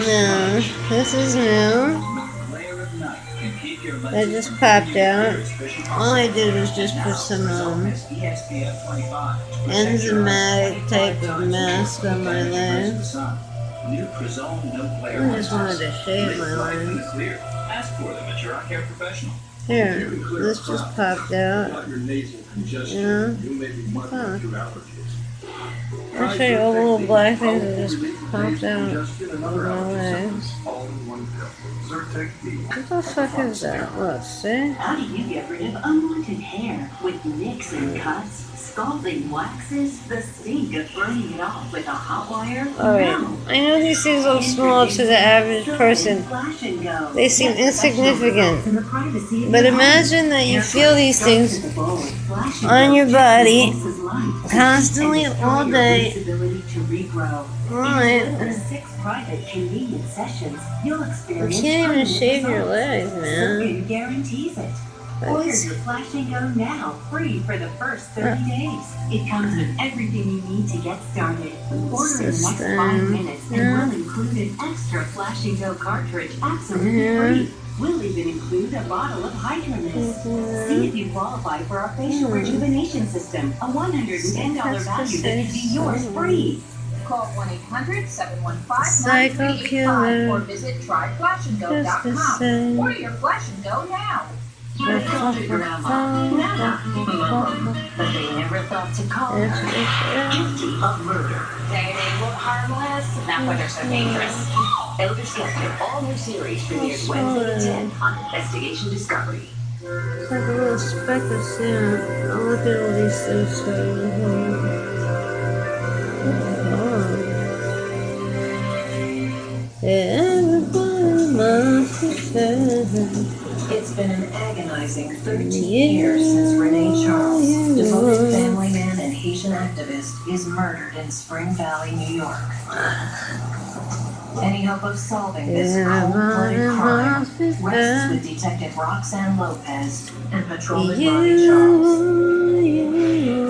No, this is new. I just popped out. All I did was just put some enzymatic type of mask on my legs. I just wanted to shave my legs. Here, this just popped out. Yeah. Huh. I'll show you all the little black things that just popped out of my legs. What the fuck is that? Look, see? How do you get rid of unwanted hair with nicks and cuts, scalding waxes, the stink of burning it off with a hot wire? Alright, I know these things look small to the average person. They seem insignificant. But imagine that you feel these things on your body constantly all day. Alright. Private convenient sessions, you'll You experience can't even shave your legs, man. Skin guarantees it. Order your Flash and Go now, free for the first 30 days. It comes with everything you need to get started. Order in the next 5 minutes and we'll include an extra Flash and Go cartridge absolutely free. We'll even include a bottle of Hydro Mist. See if you qualify for our facial rejuvenation system, a $110 value that can be yours free. Call 1-800-715-9385 or visit tryflashandgo.com. Order your Flash and Go now. Your grandma, but they never thought to call her guilty of murder. They look harmless, not when they're so dangerous. Elder Skelter, all new series premieres Wednesday at 10 on Investigation Discovery. It's like a little speck of sand. I'll look at all these things starting here. It's been an agonizing 13 years since Renee Charles, devoted family man and Haitian activist, is murdered in Spring Valley, New York. Any hope of solving this cold-blooded crime rests with Detective Roxanne Lopez and Patrolman Ronnie Charles.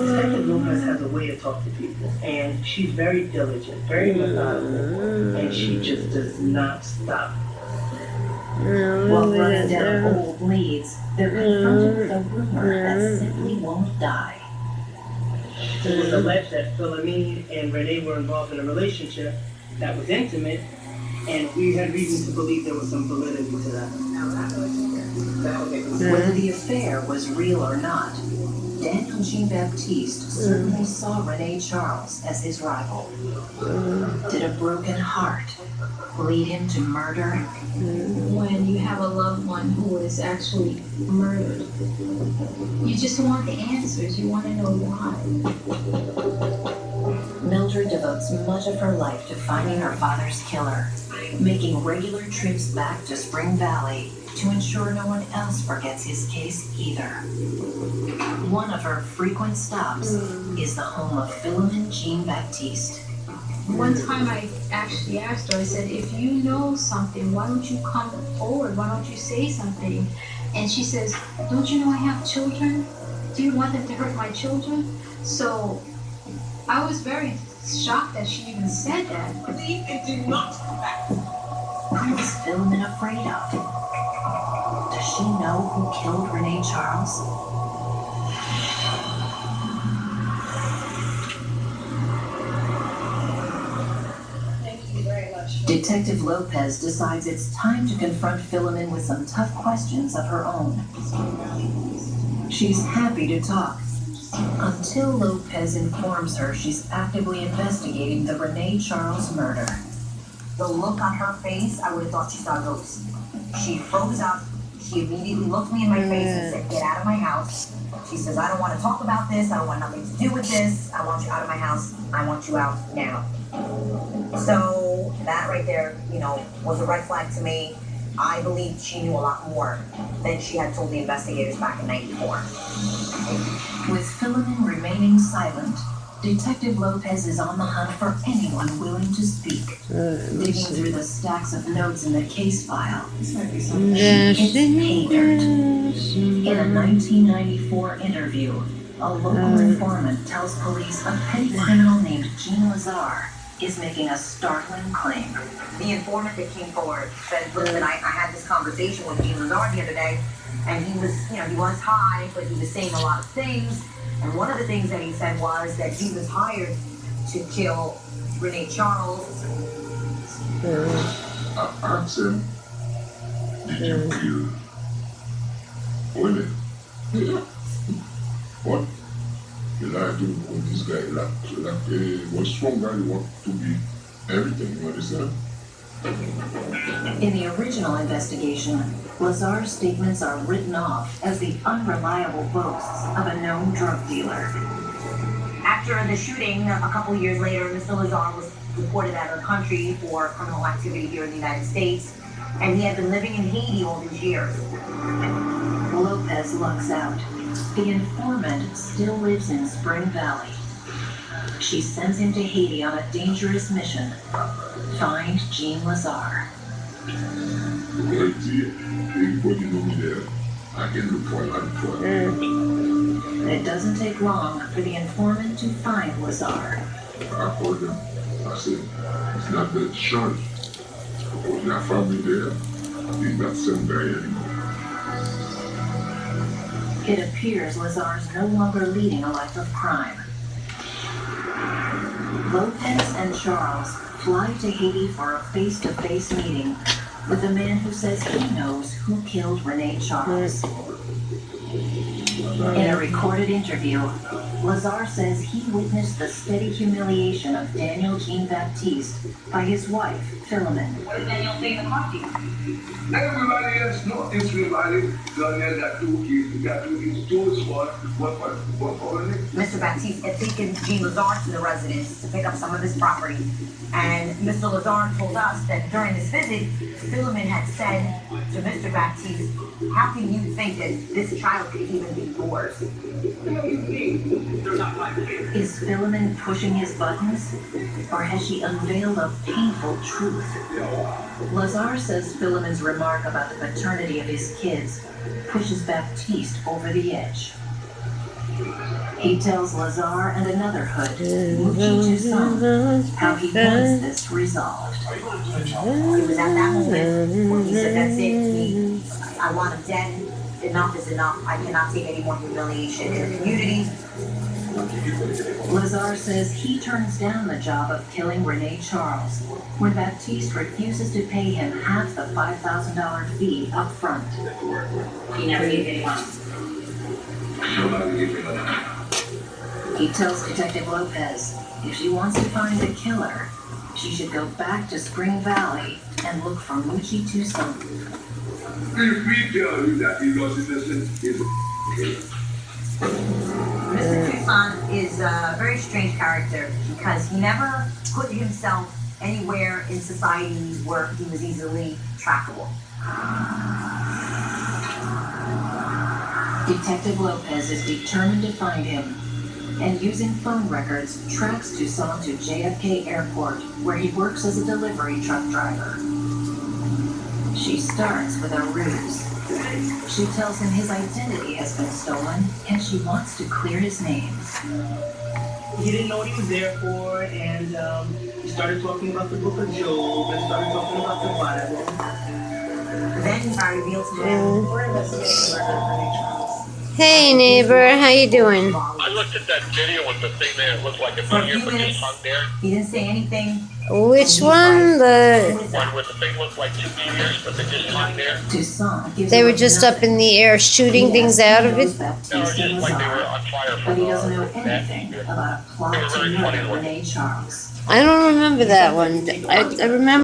Detective Lopez has a way to talk to people, and she's very diligent, very methodical, and she just does not stop. While running down old leads, they're confronted with a rumor that simply won't die. It was alleged that Philomene and Renee were involved in a relationship that was intimate, and we had reason to believe there was some validity to that. Whether the affair was real or not, Daniel Jean-Baptiste certainly saw Renee Charles as his rival. Did a broken heart lead him to murder? When you have a loved one who is actually murdered, you just want the answers. You want to know why. Mildred devotes much of her life to finding her father's killer, making regular trips back to Spring Valley to ensure no one else forgets his case either. One of her frequent stops is the home of Philomene Jean-Baptiste. One time I actually asked her, I said, if you know something, why don't you come forward? Why don't you say something? And she says, don't you know I have children? Do you want them to hurt my children? So I was very shocked that she even said that. Leave and do not come back. What is Philomene afraid of? Does she know who killed Renee Charles? Detective Lopez decides it's time to confront Philomene with some tough questions of her own. She's happy to talk, until Lopez informs her she's actively investigating the Renee Charles murder. The look on her face, I would have thought she saw a ghost. She froze up. She immediately looked me in my face and said, get out of my house. She says, I don't want to talk about this. I don't want nothing to do with this. I want you out of my house. I want you out now. So that right there, was a red flag to me. I believed she knew a lot more than she had told the investigators back in '94. With Philomene remaining silent, Detective Lopez is on the hunt for anyone willing to speak. Digging through the stacks of notes in the case file, it's pay dirt. In a 1994 interview, a local informant tells police a petty criminal named Jean Lazar is making a startling claim. The informant that came forward said, listen, I had this conversation with Jean Lazar the other day, and he was, he was high, but he was saying a lot of things. And one of the things that he said was that he was hired to kill Renee Charles. I asked him, did you kill Renee? Yeah. What? He lied to this guy, was strong guy, he wanted to be everything, you understand? In the original investigation, Lazar's statements are written off as the unreliable boasts of a known drug dealer. After the shooting, a couple years later, Mr. Lazar was deported out of the country for criminal activity here in the United States, and he had been living in Haiti all these years. Lopez lucks out. The informant still lives in Spring Valley. She sends him to Haiti on a dangerous mission. Find Jean Lazar. Everybody know me there. I can look for It doesn't take long for the informant to find Lazar. I called them. I said, it's not that short. Because their family there, he's not same guy anymore. It appears Lazar's no longer leading a life of crime. Lopez and Charles fly to Haiti for a face-to-face meeting with a man who says he knows who killed Renee Charles. In a recorded interview, Lazar says he witnessed the steady humiliation of Daniel Jean-Baptiste by his wife, Philomene. What did Daniel say in the coffee? Everybody else knows everybody. Daniel got 2 kids, he got 2 kids, 2 is what Mr. Baptiste had taken Jean Lazar to the residence to pick up some of his property. And Mr. Lazar told us that during this visit, Philomene had said to Mr. Baptiste, how can you think that this child could even be yours? Is Philomene pushing his buttons? Or has she unveiled a painful truth? Lazar says Philomene's remark about the paternity of his kids pushes Baptiste over the edge. He tells Lazar and another hood, Muki Toussaint, how he wants this resolved. It was at that moment when he said, that's it, me. I want him dead. Enough is enough. I cannot take any more humiliation in the community. Lazar says he turns down the job of killing Renee Charles when Baptiste refuses to pay him half the $5,000 fee up front. He never gave any money. He tells Detective Lopez if she wants to find the killer, she should go back to Spring Valley and look for Muki Toussaint. If we tell you that he was innocent, he's a killer. Mr. Toussaint is a very strange character because he never put himself anywhere in society where he was easily trackable. Detective Lopez is determined to find him, and using phone records, tracks Toussaint to JFK Airport, where he works as a delivery truck driver. She starts with a ruse. She tells him his identity has been stolen, and she wants to clear his name. He didn't know what he was there for, and he started talking about the book of Job, and started talking about the Bible. Then I revealed to him, we're investigating murder of Renee Charles. Hey neighbor, how you doing? I looked at that video with the thing that looked like a onion, but just hung there. He didn't say anything. Which one? The One with the thing looked like 2 meteors, but they just hung there. Toussaint gives they were him just nothing. up in the air shooting things out of it. No, it was just like they were on fire But from he doesn't know that. anything about a plot to murder Renee Charles. I don't remember that one. I remember